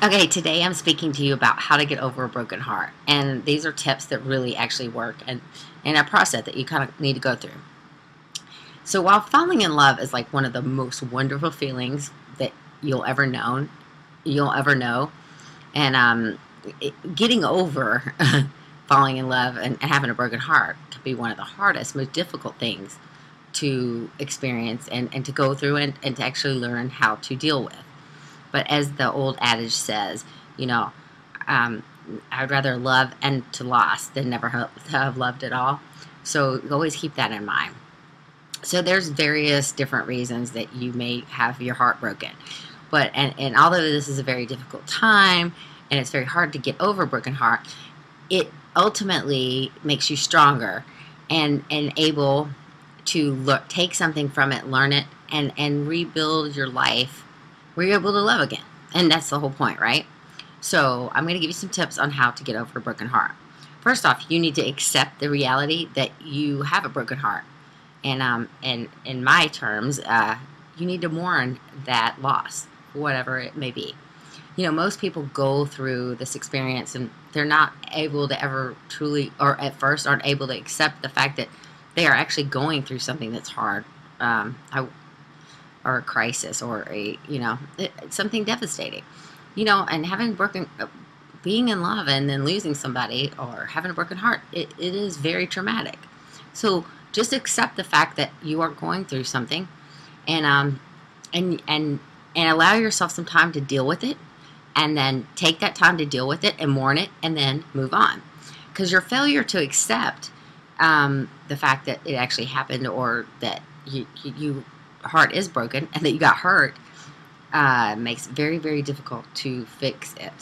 Okay, today I'm speaking to you about how to get over a broken heart. And these are tips that really actually work and a process that you kind of need to go through. So while falling in love is like one of the most wonderful feelings that you'll ever know, you'll ever know, and getting over falling in love and having a broken heart can be one of the hardest, most difficult things to experience and to go through and to actually learn how to deal with. But as the old adage says, you know, um, I'd rather love and to lost than never have loved at all. So always keep that in mind. So there's various different reasons that you may have your heart broken. But and although this is a very difficult time and it's very hard to get over a broken heart, it ultimately makes you stronger and able to look take something from it, learn it, and rebuild your life where you're able to love again. And that's the whole point, right? So I'm going to give you some tips on how to get over a broken heart. First off, you need to accept the reality that you have a broken heart. And in my terms, you need to mourn that loss, whatever it may be. Most people go through this experience and they're not able to ever truly, or at first aren't able to accept the fact that they are actually going through something that's hard, or a crisis, or something devastating. And having broken, being in love and then losing somebody or having a broken heart, it is very traumatic. So just accept the fact that you are going through something, and and allow yourself some time to deal with it, and then take that time to deal with it and mourn it, and then move on. Because your failure to accept the fact that it actually happened, or that you heart is broken and that you got hurt, makes it very, very difficult to fix it.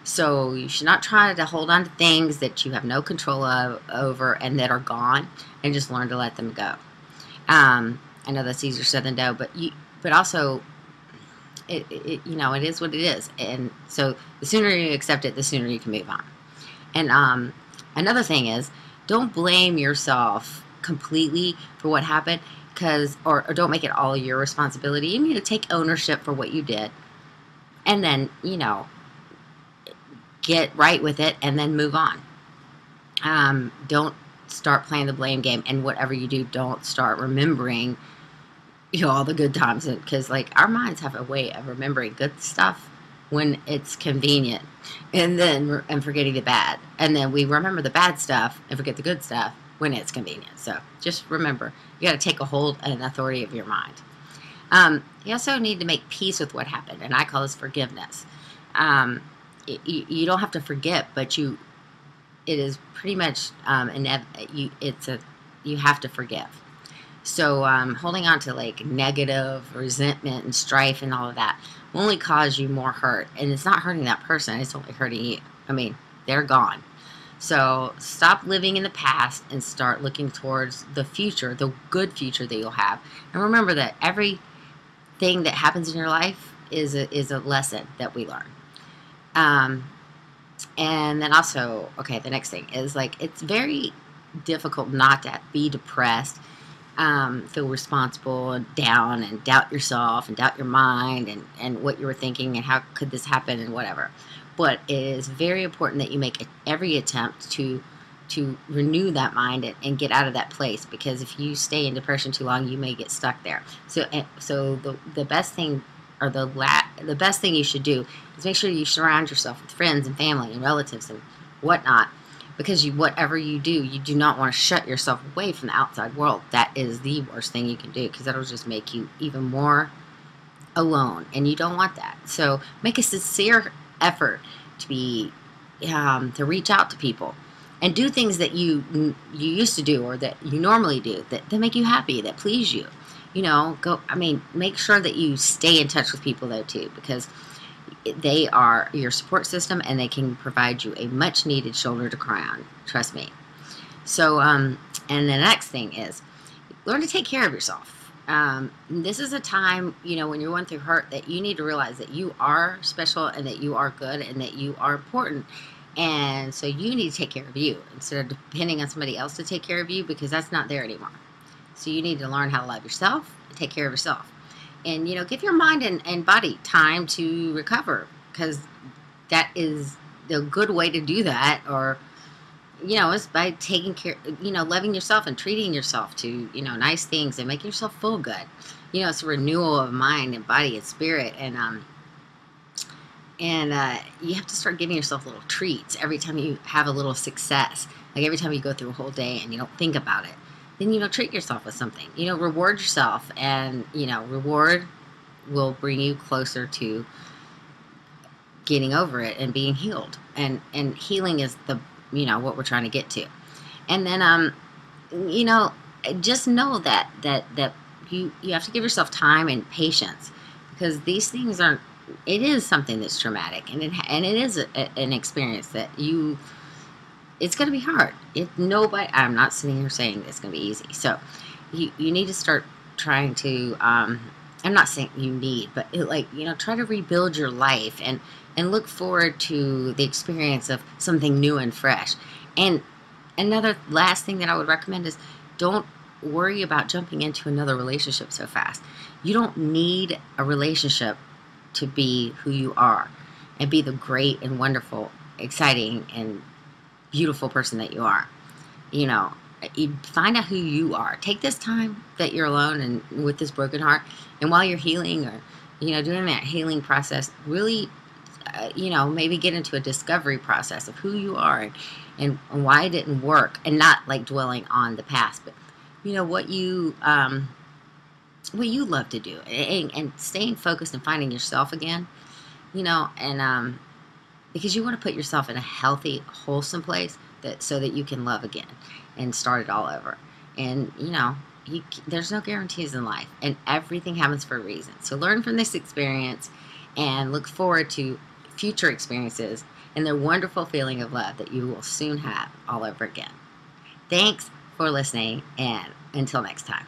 So you should not try to hold on to things that you have no control over and that are gone, and just learn to let them go. I know that's easier said than done, but also it is what it is, and so the sooner you accept it, the sooner you can move on. And another thing is, don't blame yourself completely for what happened, or don't make it all your responsibility. You need to take ownership for what you did, and then get right with it, and then move on. Don't start playing the blame game, and whatever you do, don't start remembering all the good times, because like our minds have a way of remembering good stuff when it's convenient, and forgetting the bad, and then we remember the bad stuff and forget the good stuff when it's convenient. So just remember, you got to take a hold and authority of your mind. You also need to make peace with what happened, and I call this forgiveness. You don't have to forget, but it is pretty much you have to forgive. So holding on to like negative resentment and strife and all of that will only cause you more hurt, and it's not hurting that person; it's only hurting you. I mean, they're gone. So stop living in the past and start looking towards the future, the good future that you'll have. And remember that everything that happens in your life is a lesson that we learn. And then also, okay, the next thing is, like, it's very difficult not to be depressed, feel responsible and down, and doubt yourself and doubt your mind and what you were thinking and how could this happen and whatever. But it is very important that you make every attempt to renew that mind and get out of that place, because if you stay in depression too long, you may get stuck there. So the best thing, or the best thing you should do, is make sure you surround yourself with friends and family and relatives and whatnot, because whatever you do not want to shut yourself away from the outside world. That is the worst thing you can do, because that'll just make you even more alone, and you don't want that. So make a sincere effort to reach out to people and do things that you used to do, or that you normally do, that make you happy, that please you. Make sure that you stay in touch with people though too, because they are your support system, and they can provide you a much needed shoulder to cry on. Trust me. So, and the next thing is, learn to take care of yourself. This is a time, when you're going through hurt, that you need to realize that you are special, and that you are good, and that you are important. And so you need to take care of you instead of depending on somebody else to take care of you, because that's not there anymore. So you need to learn how to love yourself and take care of yourself. And, give your mind and body time to recover, because that is the good way to do that. Or, is by taking care, loving yourself and treating yourself to, nice things and making yourself feel good. It's a renewal of mind and body and spirit. And you have to start giving yourself little treats every time you have a little success. Like every time you go through a whole day and you don't think about it, then, treat yourself with something. Reward yourself, and, reward will bring you closer to getting over it and being healed. And healing is what we're trying to get to. And then, just know that you have to give yourself time and patience, because these things aren't, it is something that's traumatic, and it is an experience that it's going to be hard. I'm not sitting here saying it's going to be easy. So you need to start trying to, I'm not saying you need, but try to rebuild your life and look forward to the experience of something new and fresh. And another last thing that I would recommend is, don't worry about jumping into another relationship so fast. You don't need a relationship to be who you are and be the great and wonderful, exciting and beautiful person that you are. You find out who you are. Take this time that you're alone and with this broken heart, and while you're healing, or doing that healing process, really maybe get into a discovery process of who you are and why it didn't work, and not like dwelling on the past, but what you love to do, and staying focused and finding yourself again, and because you want to put yourself in a healthy, wholesome place so that you can love again and start it all over. And there's no guarantees in life, and everything happens for a reason. So learn from this experience and look forward to future experiences and the wonderful feeling of love that you will soon have all over again. Thanks for listening, and until next time.